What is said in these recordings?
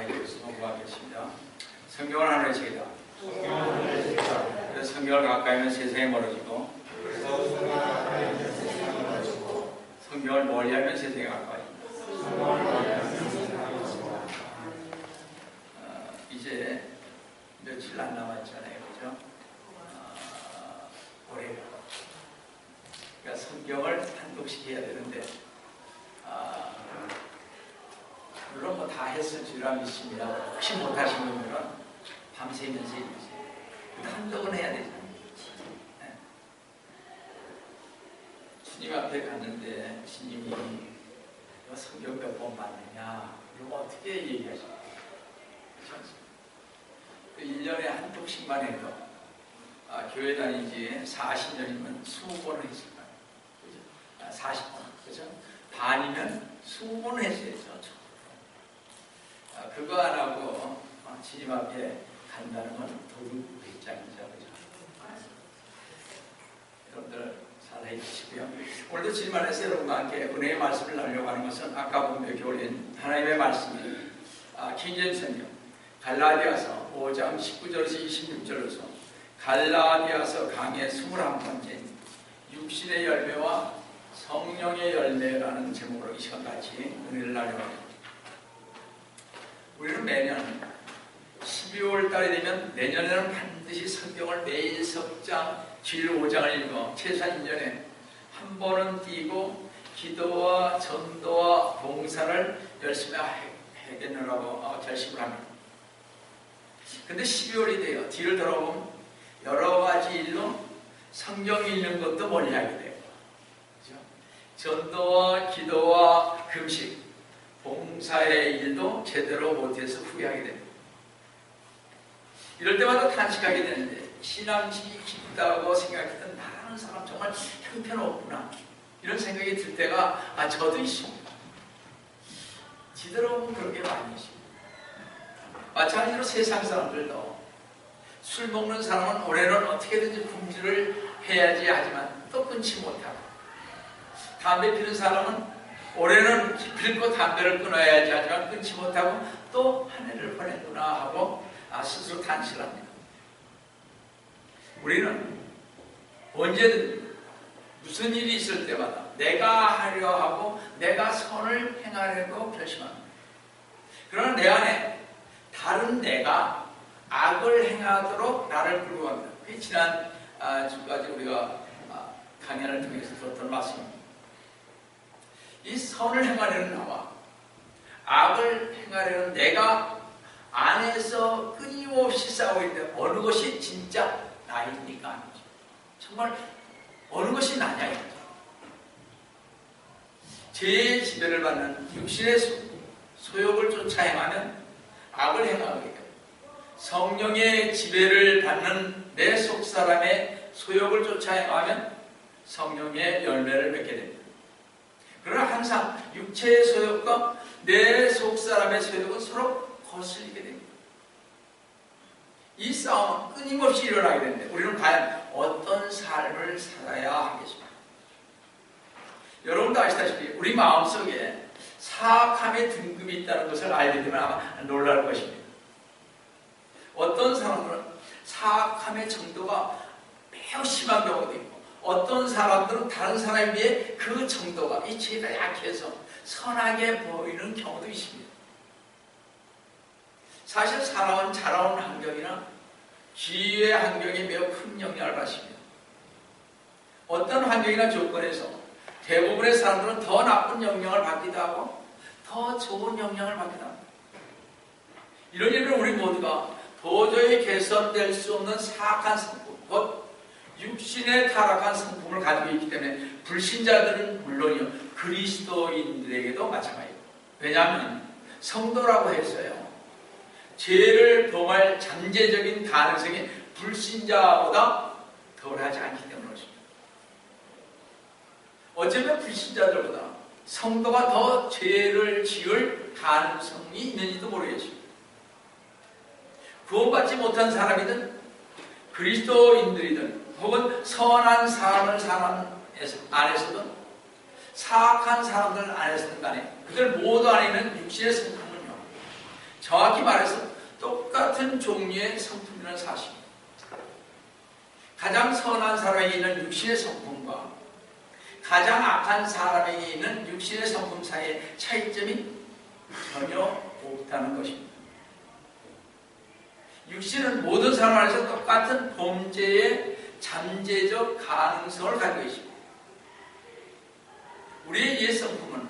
하나님께서 공부하겠습니다. 성경은 하늘의 책이다. 그래서 성경을 가까이 하면 세상에 멀어지고 성경을 멀리하면 세상에 가까이. 이제 며칠 안 남았잖아요, 그렇죠? 올해. 그러니까 성경을 한독씩 해야 되는데, 물론 뭐 다 했을 줄이라 믿습니다. 혹시 못하신 분들은 밤새면서 읽으세요. 한독은 해야 되잖아요. 네. 주님 앞에 갔는데 주님이 너 성경 몇 번 봤느냐? 이거 어떻게 얘기하십니까? 1년에 한 독씩만 해도 교회 다니지 40년이면 20번을 했을 거예요. 그죠? 40번. 그죠? 반이면 20번을 했어야죠. 그거 안 하고 주님 앞에 간다는 건 도둑 배짱이죠. 그죠? 여러분들 잘 해주시고요. 오늘도 주님 안에서 여러분과 함께 은혜의 말씀을 나누려고 하는 것은 아까 본 몇 개월 된 하나님의 말씀이 킹제임스 성경 갈라디아서 5장 19절에서 26절에서 갈라디아서 강의 21번째 육신의 열매와 성령의 열매라는 제목으로 이 시간 같이 은혜를 나누려고 합니다. 우리는 매년 12월 달이 되면 내년에는 반드시 성경을 매일 석장, 주일 5장을 읽어 최소한 1년에 한 번은 띄고 기도와 전도와 봉사를 열심히 해야겠느라고 결심을 합니다. 근데 12월이 돼요. 뒤를 돌아보면 여러 가지 일로 성경 읽는 것도 멀리하게 돼요. 그렇죠? 전도와 기도와 금식, 봉사의 일도 제대로 못해서 후회하게 됩니다. 이럴 때마다 탄식하게 되는데 신앙심이 깊다고 생각했던 다른 사람 정말 형편없구나 이런 생각이 들 때가 저도 있습니다. 뒤돌아보면 그런 게 많이 있습니다. 마찬가지로 세상 사람들도 술 먹는 사람은 올해는 어떻게든지 금주를 해야지 하지만 또 끊지 못하고, 담배 피는 사람은 올해는 기필코 담배를 끊어야지 하지만 끊지 못하고 또 한 해를 보냈구나 하고 스스로 탄식합니다. 우리는 언제든 무슨 일이 있을 때마다 내가 하려 하고 내가 선을 행하려고 결심합니다. 그러나 내 안에 다른 내가 악을 행하도록 나를 끌고 갑니다. 그게 지난 주까지 우리가 강연을 통해서 들었던 말씀입니다. 이 선을 행하려는 나와 악을 행하려는 내가 안에서 끊임없이 싸우고 있는데 어느 것이 진짜 나입니까? 아니죠. 정말 어느 것이 나냐 이거죠. 죄의 지배를 받는 육신의 소욕을 쫓아 행하면 악을 행하게 됩니다. 성령의 지배를 받는 내 속사람의 소욕을 쫓아 행하면 성령의 열매를 맺게 됩니다. 그러나 항상 육체의 소욕과 내 속사람의 소욕은 서로 거슬리게 됩니다. 이 싸움은 끊임없이 일어나게 되는데 우리는 과연 어떤 삶을 살아야 하겠습니까? 여러분도 아시다시피 우리 마음속에 사악함의 등급이 있다는 것을 알게 되면 아마 놀랄 것입니다. 어떤 사람들은 사악함의 정도가 매우 심한 경우도 있고, 어떤 사람들은 다른 사람에 비해 그 정도가 이 죄가 약해서 선하게 보이는 경우도 있습니다. 사실 살아온 자라온 환경이나 기회의 환경이 매우 큰 영향을 받습니다. 어떤 환경이나 조건에서 대부분의 사람들은 더 나쁜 영향을 받기도 하고 더 좋은 영향을 받기도 합니다. 이런 일은 우리 모두가 도저히 개선될 수 없는 사악한 성품, 곧 육신의 타락한 성품을 가지고 있기 때문에 불신자들은 물론이요 그리스도인들에게도 마찬가지입니다. 왜냐하면 성도라고 해서요 죄를 범할 잠재적인 가능성이 불신자보다 덜하지 않기 때문에 그렇습니다. 어쩌면 불신자들보다 성도가 더 죄를 지을 가능성이 있는지도 모르겠습니다. 구원받지 못한 사람이든 그리스도인들이든 혹은 선한 사람을 사는 안에서든 사악한 사람들 안에서든 간에 그들 모두 안에 있는 육신의 성품은요 정확히 말해서 똑같은 종류의 성품이라는 사실입니다. 가장 선한 사람에게 있는 육신의 성품과 가장 악한 사람에게 있는 육신의 성품 사이의 차이점이 전혀 없다는 것입니다. 육신은 모든 사람 안에서 똑같은 범죄의 잠재적 가능성을 가지고 있습니다. 우리의 옛 성품은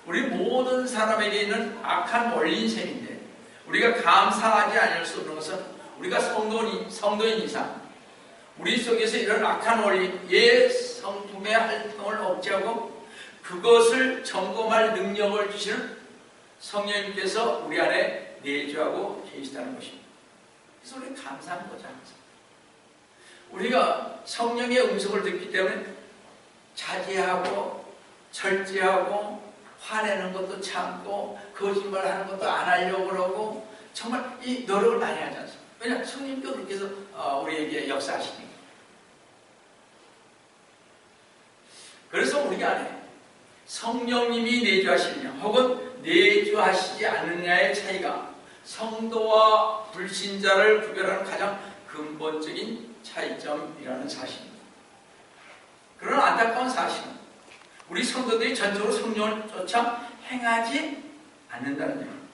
우리 모든 사람에게 있는 악한 원리인 셈인데, 우리가 감사하지 않을 수 없는 것은 우리가 성도인 이상 우리 속에서 이런 악한 원리, 옛 성품의 활동을 억제하고 그것을 점검할 능력을 주시는 성령님께서 우리 안에 내주하고 계시다는 것입니다. 그래서 우리는 감사한 거죠. 우리가 성령의 음성을 듣기 때문에 자제하고 절제하고 화내는 것도 참고 거짓말하는 것도 안 하려고 그러고 정말 이 노력을 많이 하지 않습니까? 왜냐하면 성령님도 그렇게 해서 우리에게 역사하시니까. 그래서 우리 안에 성령님이 내주하시느냐 혹은 내주하시지 않느냐의 차이가 성도와 불신자를 구별하는 가장 근본적인 차이점이라는 사실입니다. 그러나 안타까운 사실은 우리 성도들이 전적으로 성령을 쫓아 행하지 않는다는 점입니다.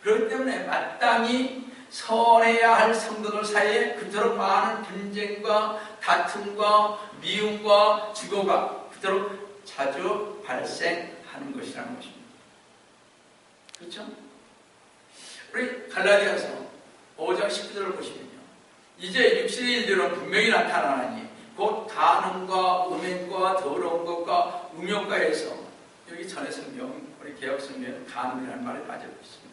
그렇기 때문에 마땅히 선해야 할 성도들 사이에 그토록 많은 분쟁과 다툼과 미움과 주고가 그토록 자주 발생하는 것이라는 것입니다. 그렇죠? 우리 갈라디아서 5장 19절을 보시면요, 이제 육신의 일들은 분명히 나타나니 곧 간음과 음행과 더러운 것과 음욕과에서, 여기 전의 성경, 우리 개역 성경은 간음이라는 말이 빠져 있습니다.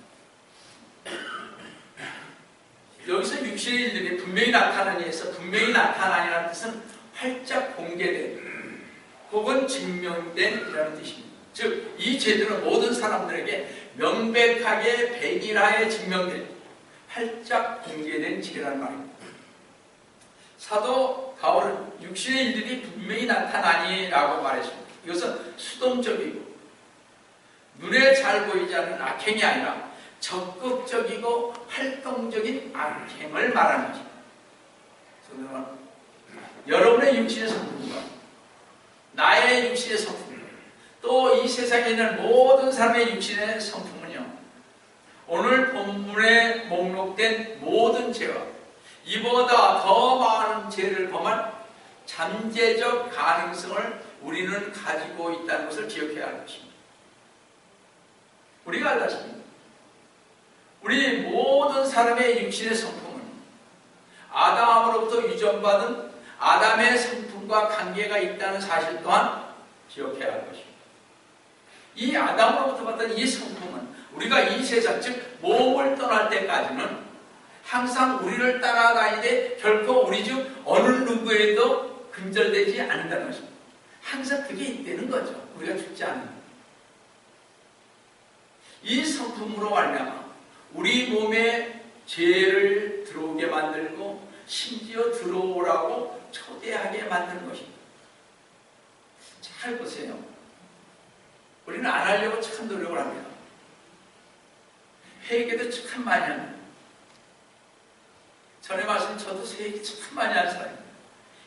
여기서 육신의 일들이 분명히 나타나니에서 분명히 나타나니라는 뜻은 활짝 공개된 혹은 증명된 이라는 뜻입니다. 즉, 이 죄들은 모든 사람들에게 명백하게 백일하에 증명된 활짝 공개된 죄라는 말입니다. 사도 바울은 육신의 일들이 분명히 나타나니라고 말했습니다. 이것은 수동적이고 눈에 잘 보이지 않는 악행이 아니라 적극적이고 활동적인 악행을 말하는 것입니다. 여러분의 육신의 성품과 나의 육신의 성품, 또 이 세상에 있는 모든 사람의 육신의 성품은요, 오늘 본문에 목록된 모든 죄와 이보다 더 많은 죄를 범할 잠재적 가능성을 우리는 가지고 있다는 것을 기억해야 할 것입니다. 우리가 알다시피 우리 모든 사람의 육신의 성품은 아담으로부터 유전받은 아담의 성품과 관계가 있다는 사실 또한 기억해야 할 것입니다. 이 아담으로부터 받은 이 성품은 우리가 이 세상, 즉 몸을 떠날 때까지는 항상 우리를 따라다니되 결코 우리 중 어느 누구에도 근절되지 않는다는 것입니다. 항상 그게 있다는 거죠. 우리가 죽지 않는. 이 성품으로 말미암아 우리 몸에 죄를 들어오게 만들고 심지어 들어오라고 초대하게 만드는 것입니다. 잘 보세요. 우리는 안 하려고 참 노력을 합니다. 회개도 참 많이 합니다. 전에 말씀 저도 회개 참 많이 하는 사람입니다.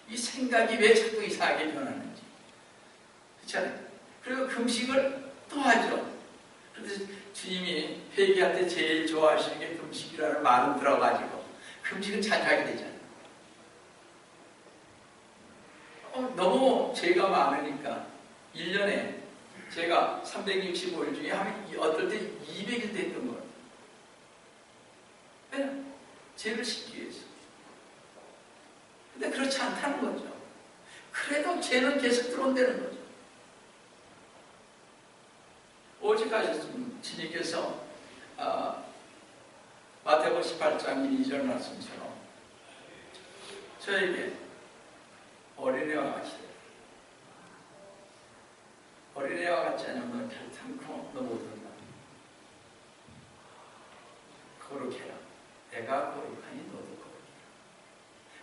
이 생각이 왜 자꾸 이상하게 변하는지. 그렇잖아요. 그리고 금식을 또 하죠. 그래서 주님이 회개할 때 제일 좋아하시는 게 금식이라는 말은 들어가지고 금식은 자주 하게 되잖아요. 너무 죄가 많으니까 1년에 제가 365일 중에 어떨 때 200일도 했던 거예요. 왜? 죄를 씻기 위해서. 근데 그렇지 않다는 거죠. 그래도 죄는 계속 들어온다는 거죠. 오직 하셨습니다. 주님께서 마태복음 18장 2절 말씀처럼 저에게 어린애와 같이 어린애와 같지 않으면 너 결탄코 너 못한다. 거룩해라. 내가 거룩하니 너도 거룩해라.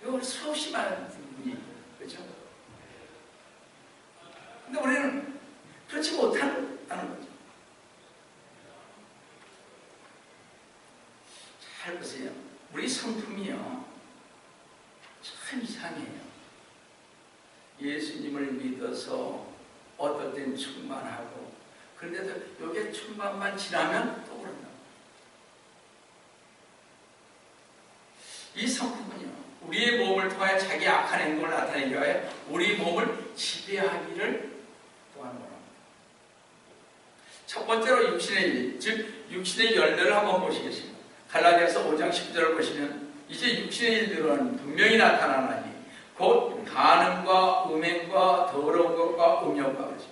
이거 우리 수없이 많은 분이 그렇죠? 근데 우리는 그렇지 못한다는 거죠. 우리 성품이요 참 이상해요. 예수님을 믿어서 어떨 땐 충만하고, 그런데도 요게 충만만 지나면 또 그런다. 이 성품은요 우리의 몸을 통하여 자기 악한 행동을 나타내기 위하여 우리 몸을 지배하기를 또한 원합니다. 첫 번째로 육신의 일, 즉 육신의 열매를 한번 보시겠습니다. 갈라디아서 5장 10절을 보시면 이제 육신의 일들은 분명히 나타나나니 곧 간음과 음행과 더러운 것과 음욕과 같이.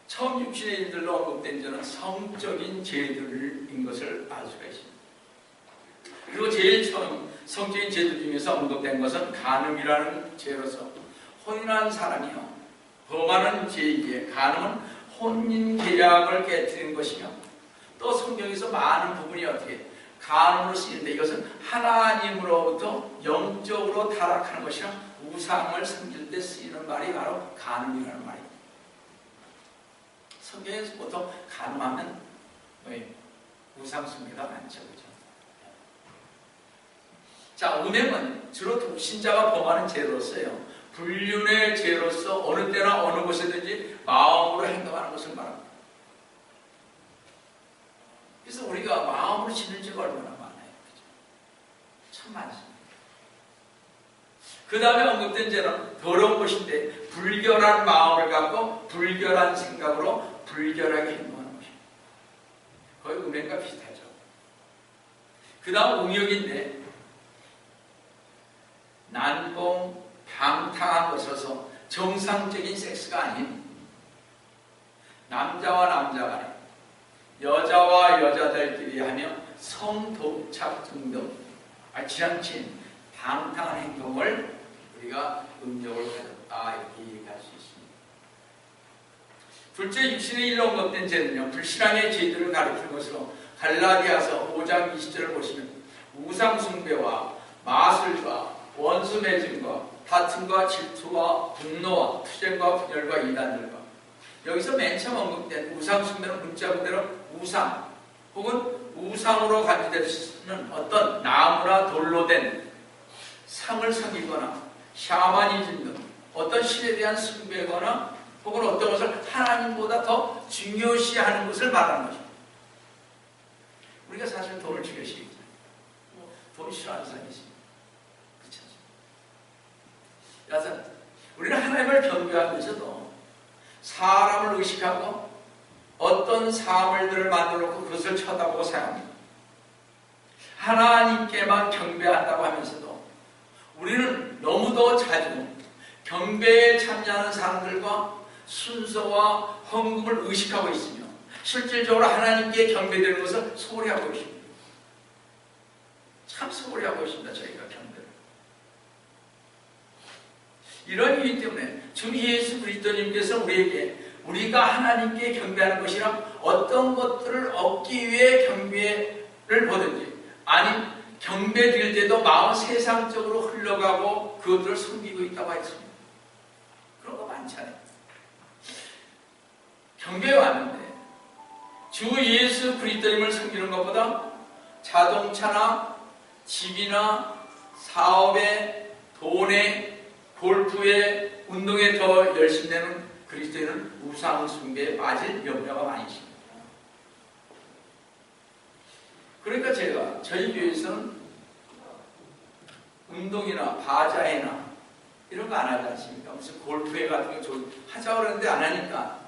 처음 육신의 일들로 언급된 저는 성적인 죄들인 것을 알 수가 있습니다. 그리고 제일 처음 성적인 죄들 중에서 언급된 것은 간음이라는 죄로서 혼인한 사람이요 범하는 죄이기에, 간음은 혼인 계약을 깨뜨리는 것이며, 또 성경에서 많은 부분이 어떻게 간음으로 쓰이는데 이것은 하나님으로부터 영적으로 타락하는 것이라 우상을 섬길 때 쓰이는 말이 바로 간음이라는 말입니다. 성경에서 보통 간음하면 우상 숭배가 많죠. 그렇죠? 자, 음행은 주로 독신자가 범하는 죄로서요 불륜의 죄로서 어느 때나 어느 곳에든지 마음으로 행동하는 것을 말합니다. 그래서 우리가 마음으로 짓는 죄가 얼마나 많아요. 그렇죠? 참 많습니다. 그 다음에 언급된 죄는 더러운 것인데 불결한 마음을 갖고 불결한 생각으로 불결하게 행동하는 것입니다. 거의 음행과 비슷하죠. 그 다음 음욕인데 난봉, 방탕한 것으로서 정상적인 섹스가 아닌 남자와 남자 간에, 여자와 여자들끼리 하며 성독착 등등 지나친 방탕한 행동을 우리가 음욕을 가졌다 이렇게 얘기할 수 있습니다. 둘째, 육신의 일로 언급된 죄는요 불신앙의 죄들을 가리키는 것으로 갈라디아서 5장 20절을 보시면 우상숭배와 마술과 원수 맺음과 다툼과 질투와 분노와 투쟁과 분열과 이단들과, 여기서 맨 처음 언급된 우상숭배는 문자 그대로 우상 혹은 우상으로 간주될 수 있는 어떤 나무나 돌로 된 상을 섬기거나 샤머니즘 등 어떤 신에 대한 숭배거나 혹은 어떤 것을 하나님보다 더 중요시하는 것을 말하는 것입니다. 우리가 사실 돈을 중요시하죠. 돈 싫어하는 사람이 있습니다. 그렇지 않습니까? 그래서 우리는 하나님을 경배하면서도 사람을 의식하고 어떤 사물들을 만들어 놓고 그것을 쳐다보고 사용합니다. 하나님께만 경배한다고 하면서도 우리는 너무도 자주 경배에 참여하는 사람들과 순서와 헌금을 의식하고 있으며 실질적으로 하나님께 경배되는 것을 소홀히 하고 있습니다. 참 소홀히 하고 있습니다. 저희가 경배를. 이런 이유 때문에 주 예수 그리스도님께서 우리에게 우리가 하나님께 경배하는 것이랑 어떤 것들을 얻기 위해 경배를 보든지, 아니 경배 드릴 때도 마음 세상적으로 흘러가고 그것들을 섬기고 있다고 했습니다. 그런 거 많잖아요. 경배에 왔는데 주 예수 그리스도님을 섬기는 것보다 자동차나 집이나 사업에, 돈에, 골프에, 운동에 더 열심히 되는 그리스도인은 우상 숭배에 빠질 염려가 많이 있습니다. 그러니까 제가 저희 교회에서는 운동이나 바자회나 이런 거 안 하지 않습니까? 무슨 골프회 같은 거 하자고 그러는데 안 하니까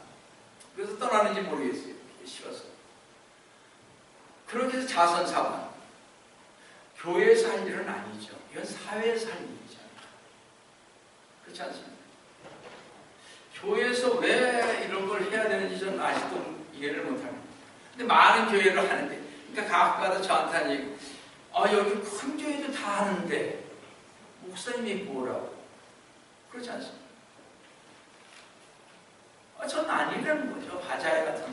그래서 떠나는지 모르겠어요. 싫어서. 그렇게 해서 자선사관, 교회에서 할 일은 아니죠. 이건 사회에서 할 일이잖아요. 그렇지 않습니까? 교회에서 왜 이런 걸 해야 되는지 저는 아직도 이해를 못합니다. 근데 많은 교회를 하는데, 그러니까 가끔가다 저한테 하는 얘기, 여기 큰 교회도 다 하는데 목사님이 뭐라고? 그렇지 않습니까? 저는 아니라는 거죠. 바자회 같은 거.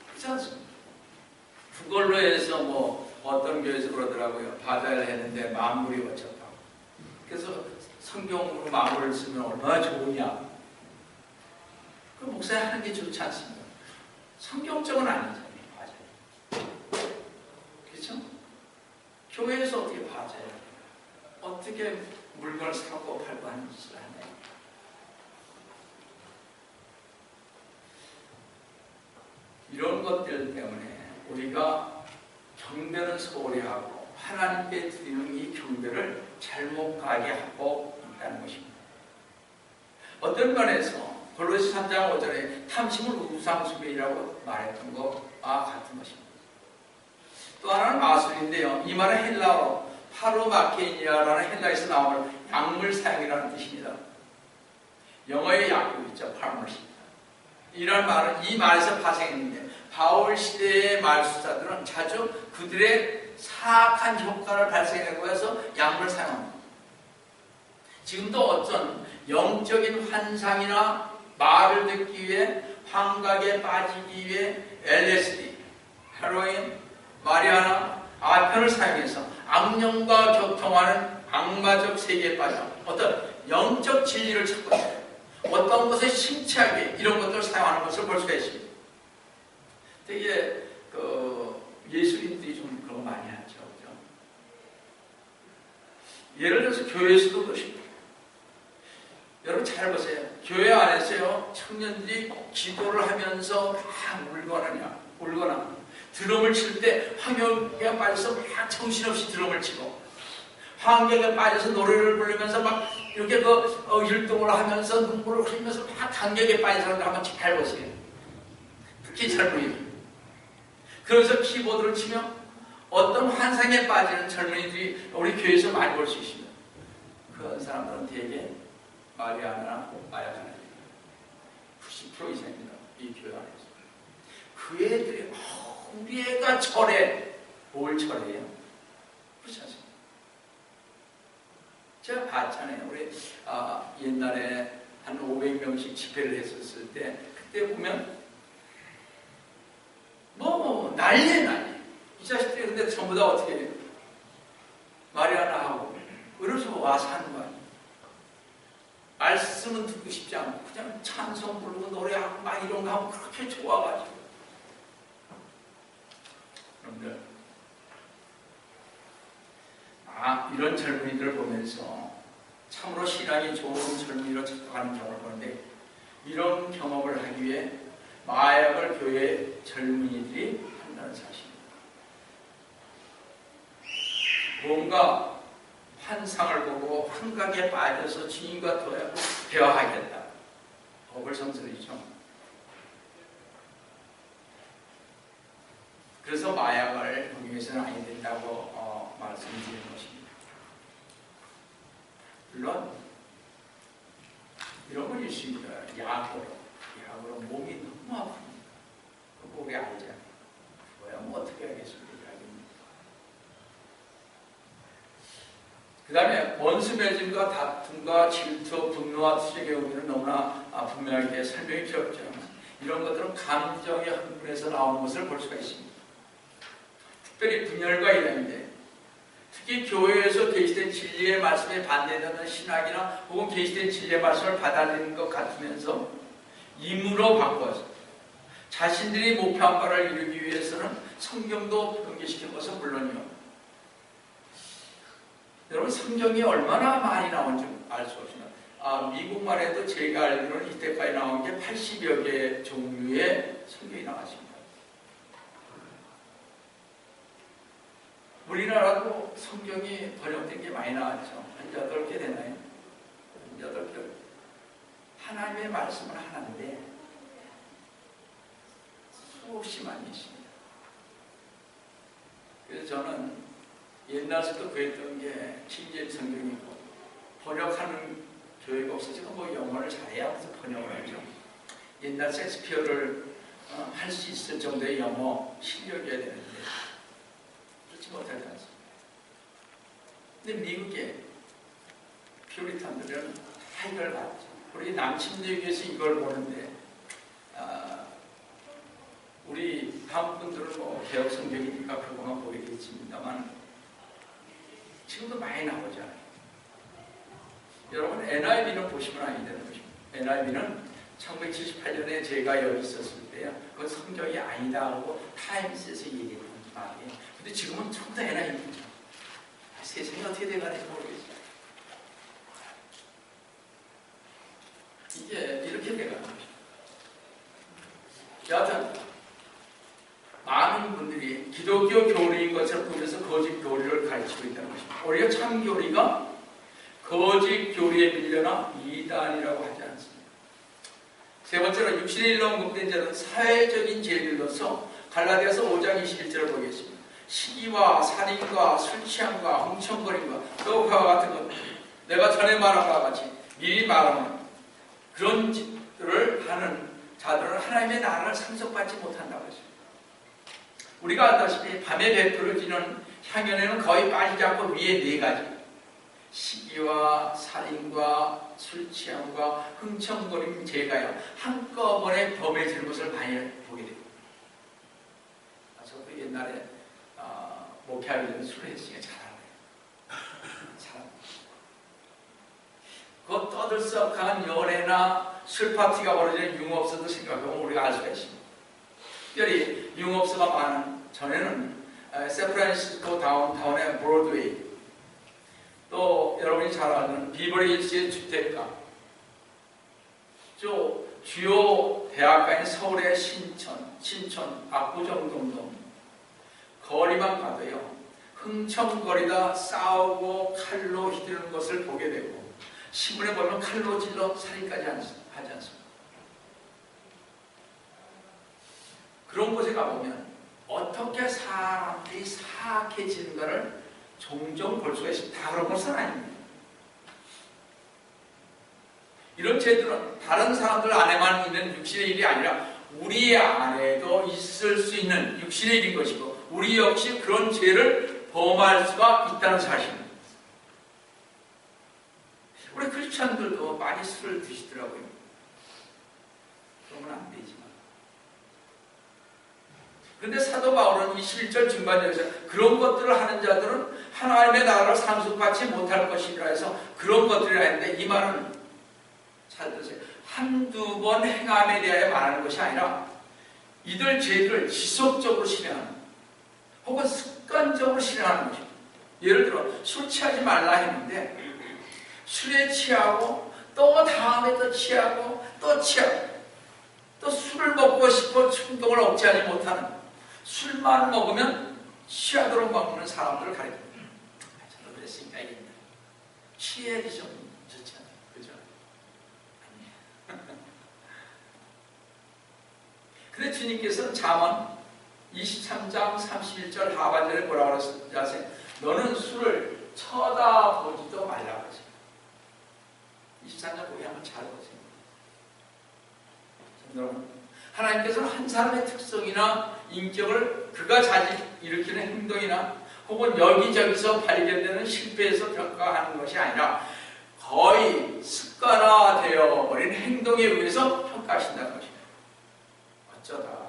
그렇지 않습니까? 그걸로 해서 뭐 어떤 교회에서 그러더라고요. 바자회를 했는데 만물이 어쩌다고. 그래서 성경으로 마무리를 쓰면 얼마나 좋으냐. 그 목사님 하는 게 좋지 않습니까? 성경적은 아니잖아요. 맞아요. 교회에서 어떻게 봐줘요? 어떻게 물건을 사고 팔고 하는 짓을 하냐? 이런 것들 때문에 우리가 경배는 소홀히 하고 하나님께 드리는 이 경배를 잘못 가게 하고 있다는 것입니다. 어떤 면에서 골로새 3장 5절에 탐심을 우상숭배이라고 말했던 것과 같은 것입니다. 또 하나는 마술인데요. 이 말은 헬라어로 파르마케니아라는 헬라에서 나오는 약물 사용이라는 뜻입니다. 영어의 약국 있죠. 파르마시. 이런 말은 이 말에서 파생했는데 바울 시대의 말술사들은 자주 그들의 사악한 효과를 발생하고 해서 약물을 사용합니다. 지금도 어떤 영적인 환상이나 말을 듣기 위해 환각에 빠지기 위해 LSD, 헤로인, 마리아나, 아편을 사용해서 악령과 교통하는 악마적 세계에 빠져 어떤 영적 진리를 찾고 있어요. 어떤 것에 심취하게 이런 것들을 사용하는 것을 볼 수가 있습니다. 되게 예수님들이 좀 그런 거 많이 하죠. 그죠? 예를 들어서 교회에서도 그렇습니다. 여러분 잘 보세요. 교회 안에서요, 청년들이 기도를 하면서 막 울거나 드럼을 칠 때 환경에 빠져서 막 정신없이 드럼을 치고 환경에 빠져서 노래를 부르면서 막 이렇게 율동을 하면서 눈물을 흘리면서 막 감격에 빠진 사람들 한번 잘 보세요. 특히 젊은이들. 그러면서 키보드를 치며 어떤 환상에 빠지는 젊은이들이 우리 교회에서 많이 볼 수 있습니다. 그런 사람들은 대개 마리아나 마약하는 90% 이상입니다. 이 교회 안에서. 그 애들이 우리 애가 철해. 뭘 철해요? 그렇지 않습니까? 제가 봤잖아요. 우리 옛날에 한 500명씩 집회를 했었을 때 그때 보면 난리. 이 자식들이 근데 전부 다 어떻게 해요? 마리아나 하고 그래서 와서 하는 거 아니에요. 말씀은 듣고 싶지 않고 그냥 찬송 부르고 노래하고 막 이런 거 하면 그렇게 좋아가지고. 여러분들 이런 젊은이들을 보면서 참으로 신앙이 좋은 젊은이로 착각하는 경험을 보는데 이런 경험을 하기 위해 마약을 교회 젊은이들이 한다는 사실입니다. 뭔가 환상을 보고 환각에 빠져서 주님과 대화하겠다. 어불성설이죠. 그래서 마약을 복용해서는 아니 된다고 말씀드리는 것입니다. 물론 이런 건 있습니다. 약으로 몸이 너무 아픕니다. 그거 우리 알잖아요. 그거야 뭐 어떻게 하겠습니까? 그 다음에 원수 맺음과 다툼과 질투, 분노와 투정의 의미는 너무나 분명하게 설명이 필요 없죠. 이런 것들은 감정의 흥분에서 나오는 것을 볼 수가 있습니다. 특별히 분열과 이란인데 특히 교회에서 계시된 진리의 말씀에 반대되는 신학이나 혹은 계시된 진리의 말씀을 받아들이는 것 같으면서 임으로 바꿔서 자신들이 목표한 바를 이루기 위해서는 성경도 변개시킨 것은 물론이요. 여러분 성경이 얼마나 많이 나온지 알 수 없습니다. 미국만 해도 제가 알기로는 이때까지 나온 게 80여 개 종류의 성경이 나왔습니다. 우리나라도 성경이 번역된 게 많이 나왔죠. 한 8개 되나요? 8개. 하나님의 말씀은 하나인데 수없이 많이 있습니다. 그래서 저는 옛날부터 그랬던 게 킹제임스 성경이고 번역하는 교회가 없어지고 뭐 영어를 잘해야 해서 번역을 하죠. 옛날 셰익스피어를 할 수 있을 정도의 영어 실력이어야 되는데 그렇지 못하지 않습니다. 근데 미국의 퓨리탄들은 다 이걸 봤죠. 우리 남침대교에서 이걸 보는데 우리 한국 분들은 뭐 개혁 성경이니까 그거만 보이겠습니다만 지금도 많이 나오잖아요. 여러분 NIV는 보시면 아니 되는 것입니다. NIV는 1978년에 제가 여기 있었을 때요. 그건 성경이 아니다 하고 타임스에서 얘기했던 말이에요. 근데 지금은 전부 다 NIV입니다. 세상이 어떻게 돼가는지 모르겠어요. 이게 이렇게 돼가는 거죠. 여하튼 많은 분들이 기독교 교리인 것처럼 보면서 거짓 교리를 가르치고 있다는 것입니다. 오히려 참 교리가 거짓 교리에 밀려나 이단이라고 하지 않습니다. 세 번째로 육신의 일로 언급된 자는 사회적인 죄들로서 갈라디아서 5장 21절을 보겠습니다. 시기와 살인과 술 취함과 흥청거림과 또 그와 같은 것, 내가 전에 말한 바와 같이 미리 말하는 그런 짓들을 하는 자들은 하나님의 나라를 상속받지 못한다고 했습니다. 우리가 알다시피 밤에 백도를 지는 향연에는 거의 빠지지 않고 위에 네 가지, 시기와 살인과 술 취함과 흥청거림 죄가요 한꺼번에 범해지는 것을 많이 보게 됩니다. 저도 옛날에 목회하기 전에 술을 했으니까 잘 알아요. 그 떠들썩한 연애나 술파티가 벌어지는 융업소도 생각하면 우리가 알 수가 있습니다. 특별히 융업소가 많은 전에는 샌프란시스코 다운타운의 브로드웨이, 또 여러분이 잘 아는 비버리힐스의 주택가, 또 주요 대학가인 서울의 신천, 압구정동 거리만 가도요 흥청거리다 싸우고 칼로 휘두르는 것을 보게 되고 신문에 보면 칼로 찔러 살인까지 하지 않습니다. 그런 곳에 가보면 어떻게 사람들이 사악해지는가를 종종 볼 수가 있습니다. 다 그런 것은 아닙니다. 이런 죄들은 다른 사람들 안에만 있는 육신의 일이 아니라 우리 안에도 있을 수 있는 육신의 일인 것이고 우리 역시 그런 죄를 범할 수가 있다는 사실입니다. 우리 크리스찬들도 많이 술을 드시더라고요. 그러면 안 되지만. 그런데 사도 바울은 21절 중반절에서 그런 것들을 하는 자들은 하나님의 나라를 상속받지 못할 것이라 해서 그런 것들이라 했는데 이 말은 잘 들으세요. 한두 번 행함에 대하여 말하는 것이 아니라 이들 죄들을 지속적으로 실행하는 혹은 습관적으로 실행하는 것입니다. 예를 들어 술 취하지 말라 했는데 술에 취하고 또 다음에 또 취하고 또 취하고 또 술을 먹고 싶어 충동을 억제하지 못하는 술만 먹으면 취하도록 먹는 사람들을 가리킵니다. 저도 그랬으니까 이겠네. 취해야지 좀 좋잖아요. 그죠? 아니에요. 근데 주님께서는 잠언 23장 31절 하반절에 뭐라고 그러셨는지 아세요? 너는 술을 쳐다보지도 말라고 하세요. 23장 거기 한번 잘 보세요. 여러분, 하나님께서는 한 사람의 특성이나 인격을 그가 자주 일으키는 행동이나 혹은 여기저기서 발견되는 실패에서 평가하는 것이 아니라 거의 습관화되어 버린 행동에 의해서 평가하신다는 것입니다. 어쩌다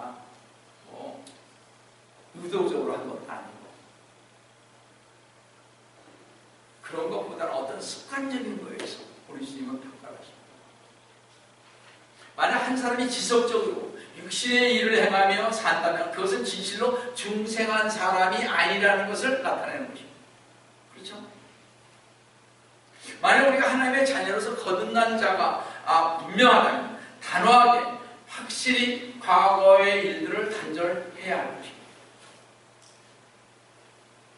의도적으로 한 건 아니고 그런 것보다는 어떤 습관적인 거에서 우리 주님은 평가하십니다. 만약 한 사람이 지속적으로 육신의 일을 행하며 산다면 그것은 진실로 중생한 사람이 아니라는 것을 나타내는 것입니다. 그렇죠? 만약 우리가 하나님의 자녀로서 거듭난 자가 분명하다면 단호하게 확실히 과거의 일들을 단절해야 하는 것입니다.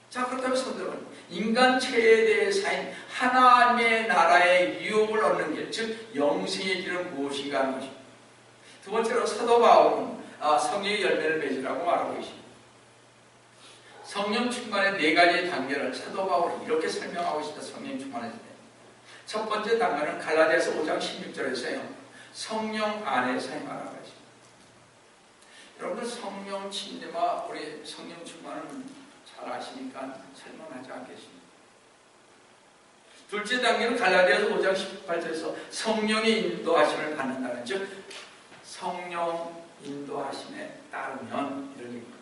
자, 그렇다면 성도는 인간 최대의 사인 하나님의 나라의 유업을 얻는 길, 즉 영생의 길은 무엇인가 하는 것입니다. 두 번째로 사도 바울은 성령의 열매를 맺으라고 말하고 계십니다. 성령 충만의 네 가지의 단계를 사도 바울은 이렇게 설명하고 있습니다. 성령 충만의 때. 첫 번째 단계는 갈라디아서 5장 16절에서요. 성령 안에서 행하라고 하십니다. 여러분들 성령 침례와 우리 성령 충만은 잘 아시니까 설명하지 않겠습니다. 둘째 단계는 갈라디아서 5장 18절에서 성령의 인도하심을 받는다는, 즉 성령 인도하심에 따르면 이런 얘기입니다.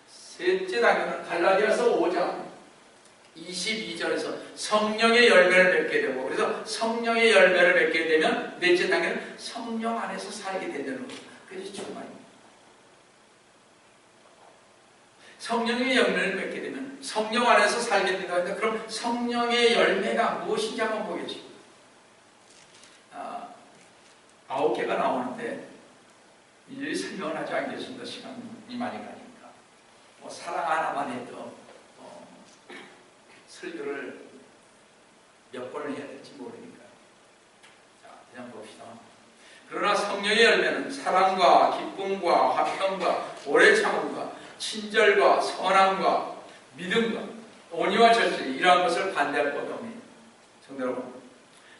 셋째 단계는 갈라디아서 5장 22절에서 성령의 열매를 맺게 되고, 그래서 성령의 열매를 맺게 되면 넷째 단계는 성령 안에서 살게 된다는 겁니다. 그것이 충만입니다. 성령의 열매를 맺게 되면 성령 안에서 살게 된다. 그럼 성령의 열매가 무엇인지 한번 보겠습니다. 9개가 나오는데 일일이 설명을 하지 않겠습니다. 시간이 많이 가니까. 사랑 하나만 해도 설교를 몇 번을 해야 될지 모르니까. 자, 그냥 봅시다. 그러나 성령의 열매는 사랑과 기쁨과 화평과 오래 참음과 친절과 선함과 믿음과 온유와 절제, 이러한 것을 반대할 것 없습니다. 성도 여러분,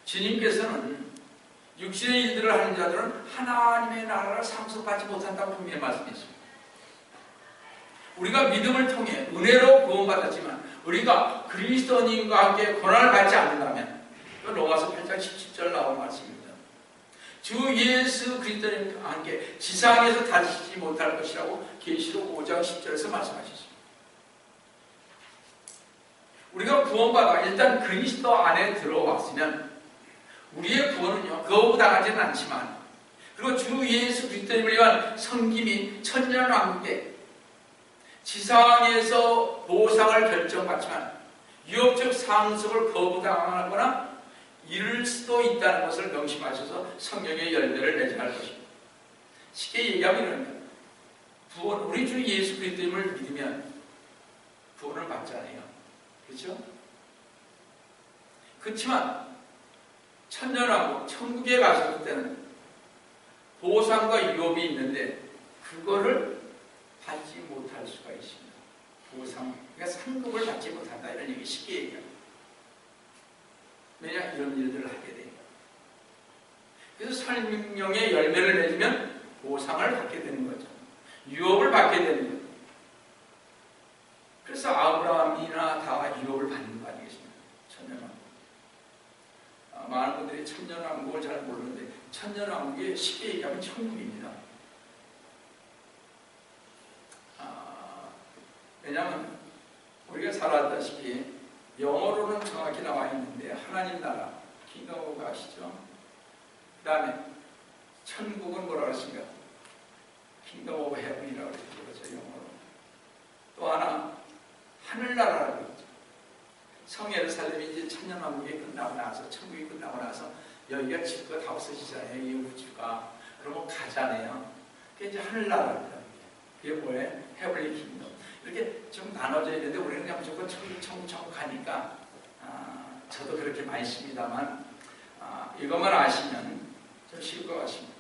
주님께서는 육신의 일들을 하는 자들은 하나님의 나라를 상속받지 못한다고 분명히 말씀했습니다. 우리가 믿음을 통해 은혜로 구원받았지만 우리가 그리스도님과 함께 고난을 받지 않는다면, 로마서 8장 17절 나온 말씀입니다. 주 예수 그리스도님과 함께 지상에서 다시지 못할 것이라고 계시록 5장 10절에서 말씀하셨습니다. 우리가 구원받아 일단 그리스도 안에 들어왔으면 우리의 구원은요, 거부당하지는 않지만, 그리고 주 예수 그리스도님을 위한 섬김이 천년왕국에 지상에서 보상을 결정받지만 유업적 상속을 거부당하거나 이룰 수도 있다는 것을 명심하셔서 성령의 열매를 맺어야 할 것입니다. 쉽게 얘기하면 이런 거예요. 구원, 우리 주 예수 그리스도님을 믿으면 구원을 받잖아요. 그렇죠? 그렇지만 천년왕국, 천국에 가서 그때는 보상과 유업이 있는데 그거를 받지 못할 수가 있습니다. 보상, 그러니까 상급을 받지 못한다, 이런 얘기 쉽게 얘기합니다. 왜냐? 이런 일들을 하게 돼요. 그래서 성령의 열매를 맺으면 보상을 받게 되는 거죠. 유업을 받게 되는 거죠. 그래서 아브라함이나 다 유업을 받는 거 아니겠습니까? 천년왕국. 많은 분들이 천년왕국을 잘 모르는데 천년왕국이 쉽게 얘기하면 천국입니다. 왜냐하면 우리가 잘 알다시피 영어로는 정확히 나와 있는데 하나님 나라, 킹덤 오브 아시죠? 그 다음에 천국은 뭐라고 했습니까? 킹덤 오브 헤븐이라고 그러죠, 영어로. 또 하나 하늘나라라고 그러죠. 성예루살렘이 이제 천년왕국이 끝나고 나서, 천국이 끝나고 나서 여기가 집과 다 없어지잖아요, 이 우주가. 그러면 가잖아요. 그게 이제 하늘나라입니다. 그게 뭐예요? 헤블리 킹덤. 이렇게 좀 나눠져 있는데 우리는 그냥 무조건 천국 가니까 저도 그렇게 많이 씁니다만 이것만 아시면 좀 쉬울 것 같습니다.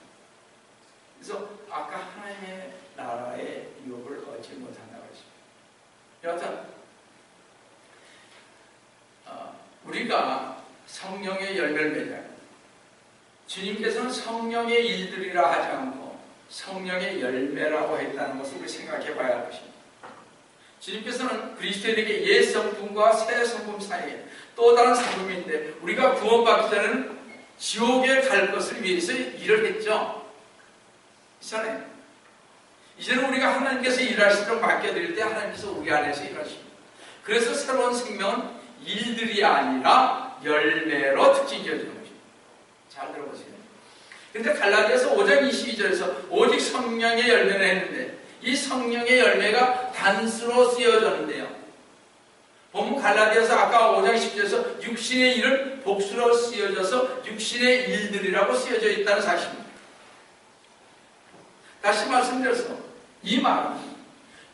그래서 아까 하나님의 나라의 유업을 얻지 못한다고 했습니다. 여하튼 우리가 성령의 열매를 맺어야 합니다. 주님께서는 성령의 일들이라 하지 않고 성령의 열매라고 했다는 것을 우리 생각해 봐야 할 것입니다. 주님께서는 그리스도인에게 옛 성품과 새 성품 사이에 또 다른 성품인데, 우리가 구원받기 전에는 지옥에 갈 것을 위해서 일을 했죠. 이잖아요. 이제는 우리가 하나님께서 일하시도록 맡겨드릴 때 하나님께서 우리 안에서 일하십니다. 그래서 새로운 생명은 일들이 아니라 열매로 특징지어지는 것입니다. 잘 들어보세요. 근데 갈라디아서 5장 22절에서 오직 성령의 열매를 했는데, 이 성령의 열매가 단수로 쓰여졌는데요. 보면 갈라디아서 아까 5장 10절에서 육신의 일은 복수로 쓰여져서 육신의 일들이라고 쓰여져 있다는 사실입니다. 다시 말씀드려서 이 말은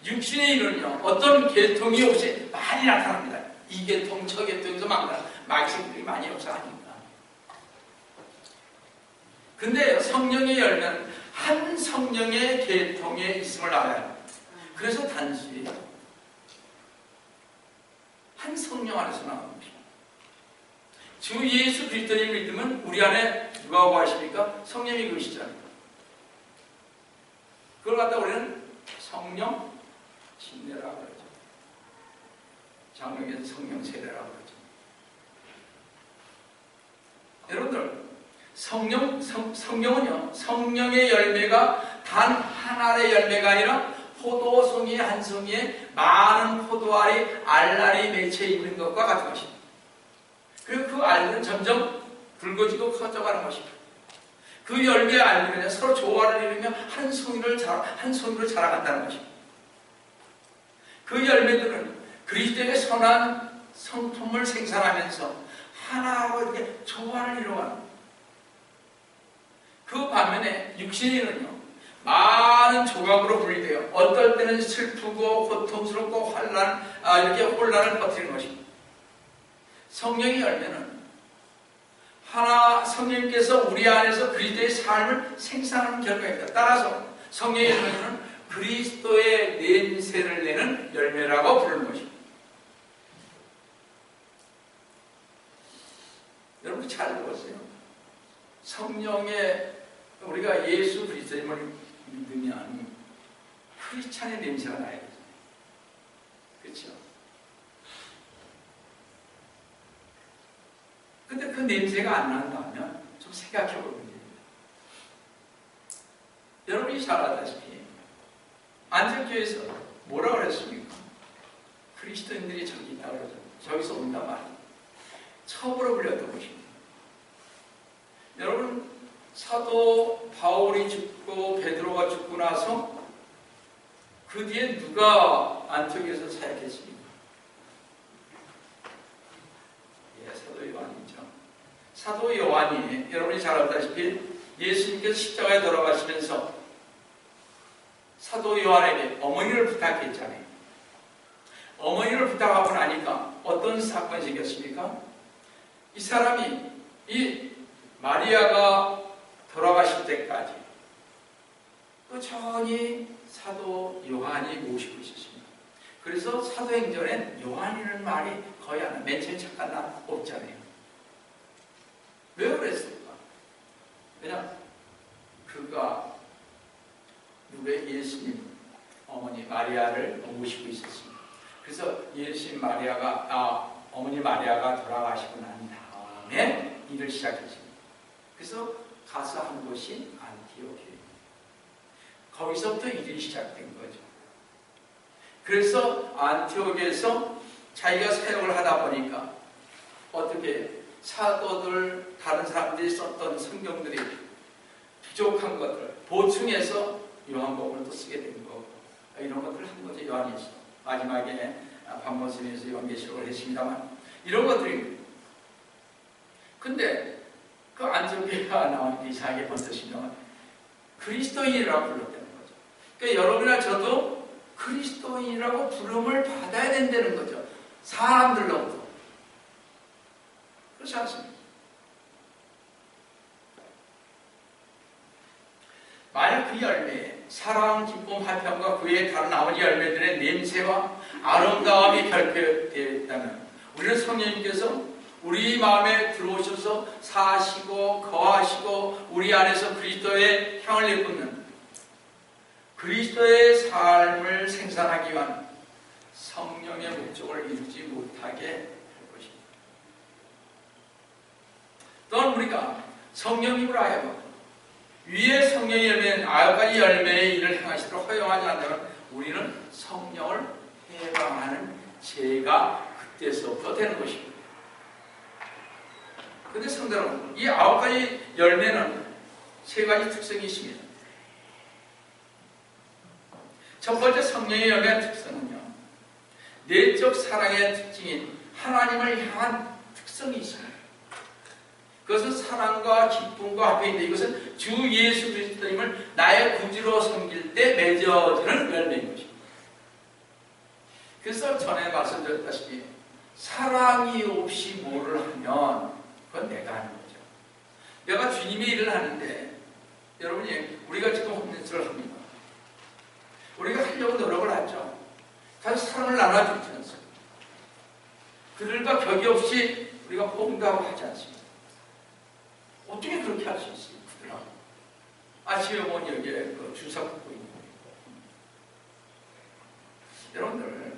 육신의 일은요, 어떤 계통이 없이 많이 나타납니다. 이 계통, 저 계통에서 막 마귀들이 많이 역사하니까. 근데 성령의 열매는 한 성령의 계통에 있음을 알아요. 그래서 단지 한 성령 안에서 나오는 것입니다. 주 예수 그리스도를 믿으면 우리 안에 누가 거하십니까? 성령이 계시잖아요. 그걸 갖다 우리는 성령 침례라고 그러죠. 장로교에서 성령 세례라고 그러죠. 여러분들, 성령은요, 성령의 열매가 단 하나의 열매가 아니라 포도송이 한 송이에 많은 포도알이 알알이 맺혀 있는 것과 같은 것입니다. 그리고 그 알들은 점점 굵어지고 커져가는 것입니다. 그 열매의 알들은 서로 조화를 이루며 한 송이로 자라간다는 것입니다. 그 열매들은 그리스도의 선한 성품을 생산하면서 하나로 이렇게 조화를 이루어가는. 그 반면에 육신에는요, 많은 조각으로 분리돼요. 어떨 때는 슬프고 고통스럽고 이렇게 혼란을 퍼뜨리는 것입니다. 성령의 열매는 성령님께서 우리 안에서 그리스도의 삶을 생산하는 결과입니다. 따라서 성령의 열매는 그리스도의 냄새를 내는 열매라고 부르는 것입니다. 여러분 잘 들었어요? 성령의 우리가 예수 그리스도님을 믿으면 크리스찬의 냄새가 나야 되잖아요. 그렇죠? 근데 그 냄새가 안 난다면 좀 생각해 볼 문제입니다. 여러분이 잘 아다시피 안티오키아에서 뭐라고 그랬습니까? 그리스도인들이 저기 있다고 그러죠. 저기서 온단 말이에요. 첩으로 불렸던 것입니다. 여러분, 사도 바울이 죽고 베드로가 죽고 나서 그 뒤에 누가 안티오키아에서 사역했습니까? 사도 요한이죠. 사도 요한이 여러분이 잘 알다시피 예수님께서 십자가에 돌아가시면서 사도 요한에게 어머니를 부탁했잖아요. 어머니를 부탁하고 나니까 어떤 사건이 생겼습니까? 이 사람이 이 마리아가 돌아가실 때까지 꾸준히 사도 요한이 모시고 있었습니다. 그래서 사도행전엔 요한이라는 말이 거의 안, 맨 처음에 잠깐 없잖아요. 왜 그랬을까? 왜냐, 그가 누구의 예수님 어머니 마리아를 모시고 있었습니다. 그래서 예수님 어머니 마리아가 돌아가시고 난 다음에 일을 시작했습니다. 그래서 가서 한 곳이 안티오키아입니다. 거기서부터 일이 시작된 거죠. 그래서 안티오키아에서 자기가 사역을 하다 보니까 어떻게 사도들, 다른 사람들이 썼던 성경들이 부족한 것들 보충해서 요한복음을 또 쓰게 된 거고, 이런 것들을 한 거죠. 요한에서 마지막에 박모순에서 요한계시록을 했습니다만 이런 것들이. 근데 그 안티오키아가 나오니까 이상하게 번뜩이면 그리스도인이라고 불렀다는 거죠. 그러니까 여러분이나 저도 그리스도인이라고 부름을 받아야 된다는 거죠. 사람들로부터. 그렇지 않습니까? 만약 그 열매에 사랑, 기쁨, 화평과 그 외의 다른 나머지 열매들의 냄새와 아름다움이 결핍되어 있다면 우리는 성령님께서 우리 마음에 들어오셔서 사시고 거하시고 우리 안에서 그리스도의 향을 내뿜는 그리스도의 삶을 생산하기 위한 성령의 목적을 이루지 못하게 할 것입니다. 또한 우리가 성령님으로 하여금 위에 성령의 열매는 9가지 열매의 일을 행하시도록 허용하지 않다면 우리는 성령을 해방하는 죄가 그때서부터 되는 것입니다. 그런데 성도 여러분, 이 9가지 열매는 3가지 특성이 있습니다. 첫 번째 성령의 열매의 특성은요, 내적 사랑의 특징인 하나님을 향한 특성이 있습니다. 그것은 사랑과 기쁨과 화평인데 이것은 주 예수 그리스도님을 나의 구주로 섬길 때 맺어지는 열매인 것입니다. 그래서 전에 말씀드렸다시피 사랑이 없이 뭐를 하면 그건 내가 하는 거죠. 내가 주님의 일을 하는데 여러분이 우리가 지금 홈리스를 합니다. 우리가 하려고 노력을 하죠. 사실 사랑을 나눠주지 않습니다. 그들과 격이 없이 우리가 봉사하고 하지 않습니다. 어떻게 그렇게 할 수 있어요? 그들하고 아침에 오면 여기에 그 주사 긋고 있는 거예요. 여러분들,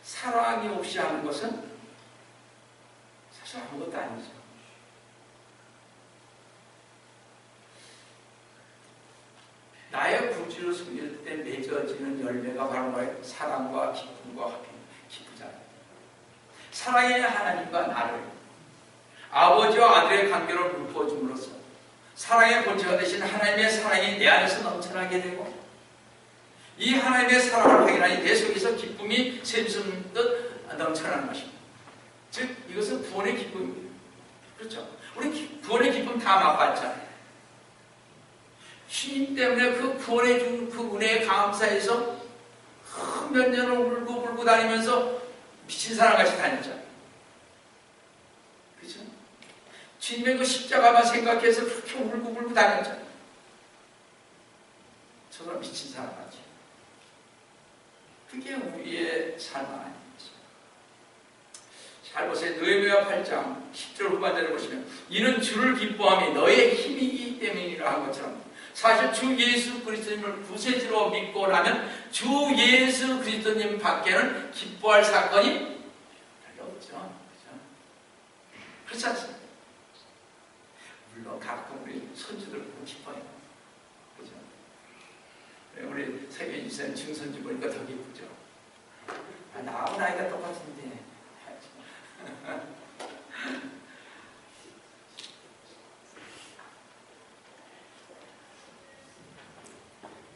사랑이 없이 하는 것은 사실 아무것도 아니죠. 나의 구주를 섬길 때 맺어지는 열매가 바로 뭐예요? 사랑과 기쁨과 화평, 기쁘잖아요. 사랑의 하나님과 나를 아버지와 아들의 관계를 물어줌으로써 사랑의 본체가 되신 하나님의 사랑이 내 안에서 넘쳐나게 되고 이 하나님의 사랑을 확인하니 내 속에서 기쁨이 샘솟듯 넘쳐나는 것입니다. 즉 이것은 구원의 기쁨입니다. 그렇죠? 우리 구원의 기쁨 다 맛봤잖아요. 주님 때문에 그 구원해 준 그 은혜에 감사해서 몇 년을 울고 다니면서 미친 사람같이 다녔잖아요. 그렇죠? 주님의 그 십자가만 생각해서 그렇게 울고 다녔잖아요. 저런 미친 사람같이. 그게 우리의 삶 아닙니까? 잘 보세요. 느헤미야 8장 10절 후반절을 보시면 이는 주를 기뻐함이 너의 힘이기 때문이라 한 것처럼 사실 주 예수 그리스도님을 구세주로 믿고 나면 주 예수 그리스도님 밖에는 기뻐할 사건이 별로 없죠. 그렇지 않습니까? 물론 가끔 우리 손주들 보고 기뻐요. 그죠? 우리 세계 유산 증손주 보니까 더 기쁘죠. 나하고 나이가 똑같은데.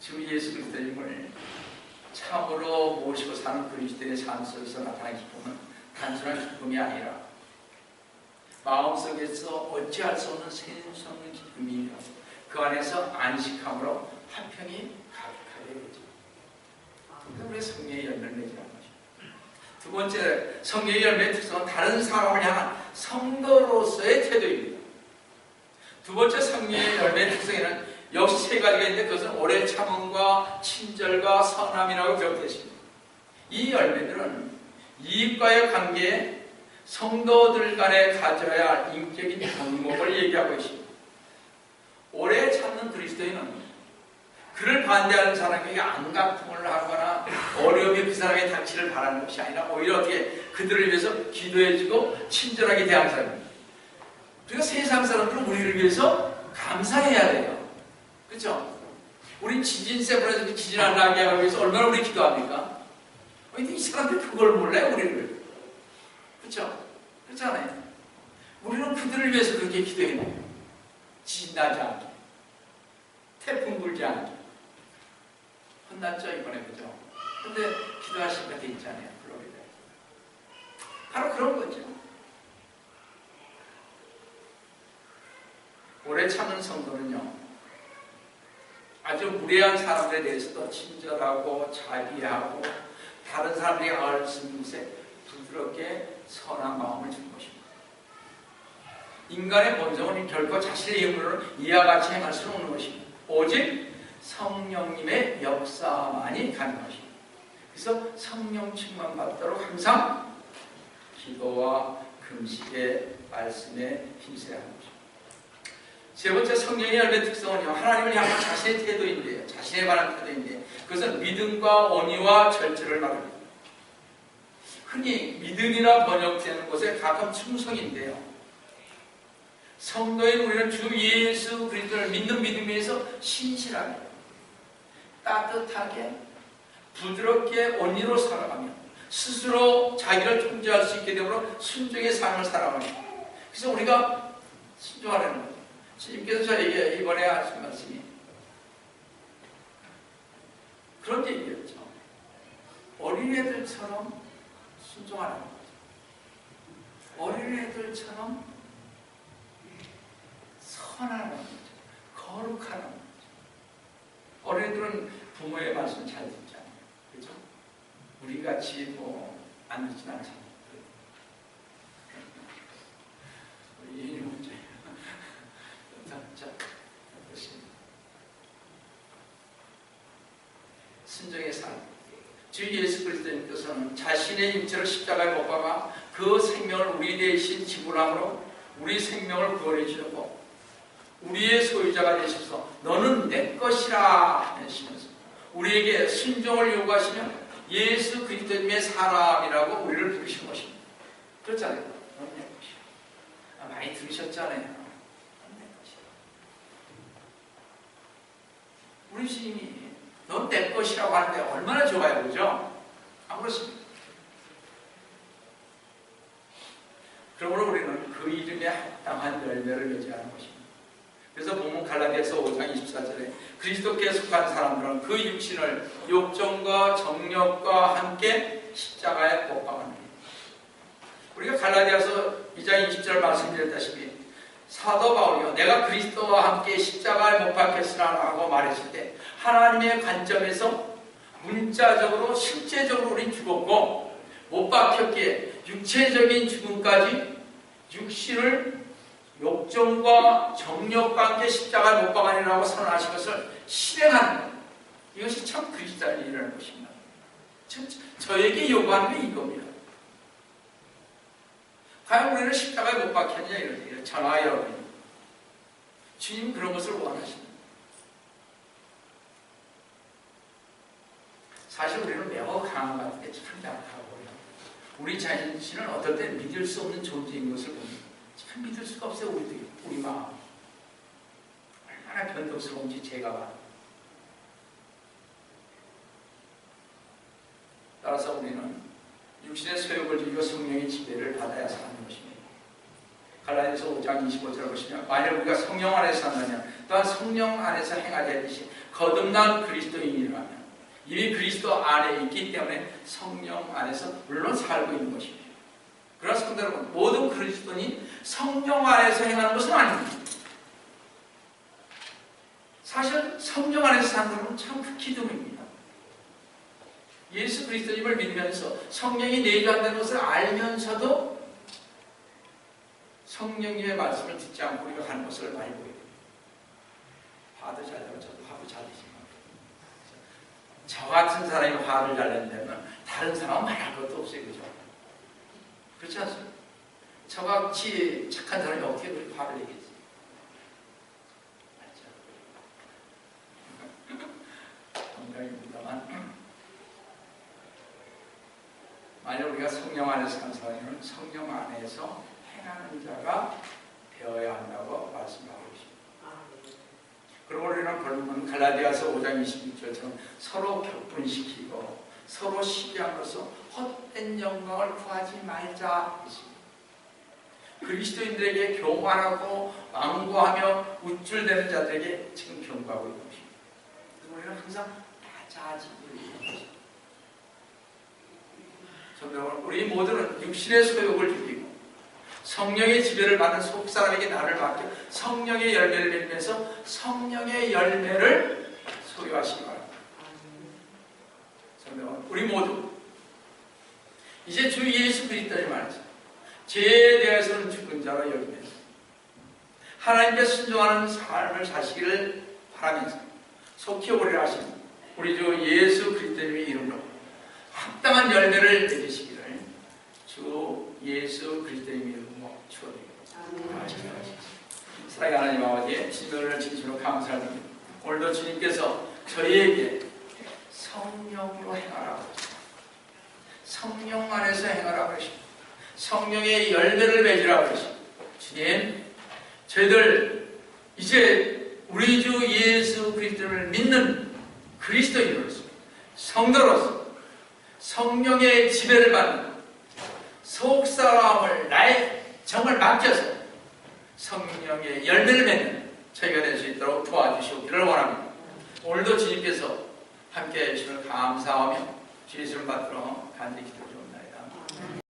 주 예수 그리스도님을 참으로 모시고 사는 그리스도의 삶 속에서 나타난 기쁨은 단순한 기쁨이 아니라 마음속에서 어찌할 수 없는 샘솟는 기쁨이며 그 안에서 안식함으로 화평이 가득하게 되죠. 우리 성령의 열매를 맺으라는 것입니다. 두 번째, 성령의 열매의 특성은 다른 사람을 향한 성도로서의 태도입니다. 두 번째 성령의 열매의 특성에는 역시 세 가지가 있는데 그것은 오래 참음과 친절과 선함이라고 기록되십니다. 이 열매들은 이익과의 관계에 성도들 간에 가져야 할 인격인 덕목을 얘기하고 있습니다. 오래 참는 그리스도인은 그를 반대하는 사람에게 안가품을 하거나 어려움이 그 사람의 닥치를 바라는 것이 아니라 오히려 어떻게 그들을 위해서 기도해주고 친절하게 대하는 사람입니다. 그러니까 세상 사람들은 우리를 위해서 감사해야 돼요. 그렇죠? 우리 지진세번에서 지진 안 나게 하기 위해서 얼마나 우리 기도합니까? 근데 이 사람들 그걸 몰라요, 우리를. 그렇죠? 그렇잖아요. 우리는 그들을 위해서 그렇게 기도해요. 지진 나지 않게, 태풍 불지 않게. 혼났죠, 이번에. 그죠? 근데 기도하신 것도 있잖아요. 글로리가. 바로 그런 거죠. 오래 참는 성도는요, 아주 무례한 사람들에 대해서도 친절하고 자비하고 다른 사람들이 알 수 있는 것에 부드럽게 선한 마음을 주는 것입니다. 인간의 본성은 결코 자신의 힘으로는 이와 같이 행할 수는 없는 것입니다. 오직 성령님의 역사만이 가능한 것입니다. 그래서 성령 충만 받도록 항상 기도와 금식의 말씀에 힘써야 합니다. 세 번째 성령의 열매 특성은요, 하나님을 향한 자신의 태도인데요. 자신에 관한 태도인데 그것은 믿음과 온유와 절제를 말합니다. 흔히 믿음이라 번역되는 곳에 가끔 충성인데요. 성도인 우리는 주 예수 그리스도를 믿는 믿음에서 신실하게, 따뜻하게, 부드럽게 온유로 살아가며 스스로 자기를 통제할 수 있게 되므로 순종의 삶을 살아갑니다. 그래서 우리가 순종하려는 거예요. 주님께서 저에게 이번에 하신 말씀이 그런 얘기였죠. 어린애들처럼 순종하라는 거죠. 어린애들처럼 선하는 거죠. 거룩하는 거죠. 어린애들은 부모의 말씀 잘 듣잖아요. 그렇죠? 우리같이 안 듣진 않잖아요. 이 문제예요. 자, 순종의 삶. 주 예수 그리스도님께서는 자신의 육체를 십자가에 못 박아 그 생명을 우리 대신 지불함으로 우리 생명을 구원해 주셨고 우리의 소유자가 되셔서 너는 내 것이라 하시면서 우리에게 순종을 요구하시며 예수 그리스도님의 사람이라고 우리를 부르신 것입니다. 그렇잖아요. 너는 내 것이야. 많이 들으셨잖아요. 우리 주님이 넌 내 것이라고 하는데 얼마나 좋아요, 그죠? 안 그렇습니까? 그러므로 우리는 그 이름에 합당한 열매를 맺어야 하는 것입니다. 그래서 보면 갈라디아서 5장 24절에 그리스도께 속한 사람들은 그 육신을 욕정과 정욕과 함께 십자가에 못 박아냅니다. 우리가 갈라디아서 2장 20절 말씀드렸다시피 사도 바울이요 내가 그리스도와 함께 십자가에 못 박혔으나 라고 말했을 때 하나님의 관점에서 문자적으로 실제적으로 우린 죽었고 못 박혔기에 육체적인 죽음까지 육신을 욕정과 정욕과 함께 십자가에 못 박아내라고 선언하신 것을 실행하는 것, 이것이 참 그리스도의 일이라는 것입니다. 저에게 요구하는 게 이겁니다. 과연 우리는 십자가에 못 박혔냐 이러세요. 저나 여러분이 주님 그런 것을 원하십니다. 사실 우리는 매우 강한 것 같은데 참 약하고요. 우리 자신은 어떨 때 믿을 수 없는 존재인 것을 봅니다. 참 믿을 수가 없어요. 우리 마음 얼마나 변덕스러운지 제가 봐요. 따라서 우리는 육신의 소욕을 즐기고 성령의 지배를 받아야 사는 것입니다. 갈라디아서 5장 25절을 보시면 만약 우리가 성령 안에서 산다면 또한 성령 안에서 행하지 않듯이 거듭난 그리스도인이라면 이미 그리스도 안에 있기 때문에 성령 안에서 물론 살고 있는 것입니다. 그러나 성도 여러분, 모든 그리스도인이 성령 안에서 행하는 것은 아닙니다. 사실 성령 안에서 사는 것은 참 극히 드뭅니다. 예수 그리스도님을 믿으면서 성령이 내주한다는 것을 알면서도 성령님의 말씀을 듣지 않고 우리가 하는 것을 많이 보게 됩니다. 화도 잘 내고 저도 화도 잘 내지만 저 같은 사람이 화를 잘 낸다면 다른 사람은 말할 것도 없어요. 그죠? 그렇지 않습니까? 저같이 착한 사람이 어떻게 그렇게 화를 내겠지? 맞죠? 농담입니다만 만약 우리가 성령 안에서 사는 사람은 성령 안에서 행하는 자가 되어야 한다고 말씀하고 있습니다. 그리고 우리는 결국은 갈라디아서 5장 26절처럼 서로 격분시키고 서로 시기함으로써 헛된 영광을 구하지 말자 했습니다. 그리스도인들에게 교만하고 완고하며 우쭐대는 자들에게 지금 경고하고 있는 것입니다. 우리는 항상 낮아지고 있는 것입니다. 우리 모두는 육신의 소욕을 죽이고 성령의 지배를 받는 속사람에게 나를 맡겨 성령의 열매를 맺으면서 성령의 열매를 소유하시기 바랍니다. 우리 모두 이제 주 예수 그리스도의 말이죠. 죄에 대해서는 죽은 자로 여기면서 하나님께 순종하는 삶을 사시기를 바라면서 속히 오리라 하신 우리 주 예수 그리스도님의 이름으로 합당한 열매를 맺으시기를 주 예수 그리스도님의 이름으로 축원드립니다. 사랑하는 하나님 아버지, 주님을 진심으로 감사드립니다. 오늘도 주님께서 저희에게 성령으로 행하라고 하십니다. 성령 안에서 행하라고 하십니다. 성령의 열매를 맺으라고 하십니다. 주님, 저희들 이제 우리 주 예수 그리스도를 믿는 그리스도인으로서 성도로서 성령의 지배를 받는 속사람을 나의 정을 맡겨서 성령의 열매를 맺는 저희가 될 수 있도록 도와주시기를 원합니다. 오늘도 주님께서 함께해 주시면 감사하며 주의 이름을 받들어 간절히 기도드립니다.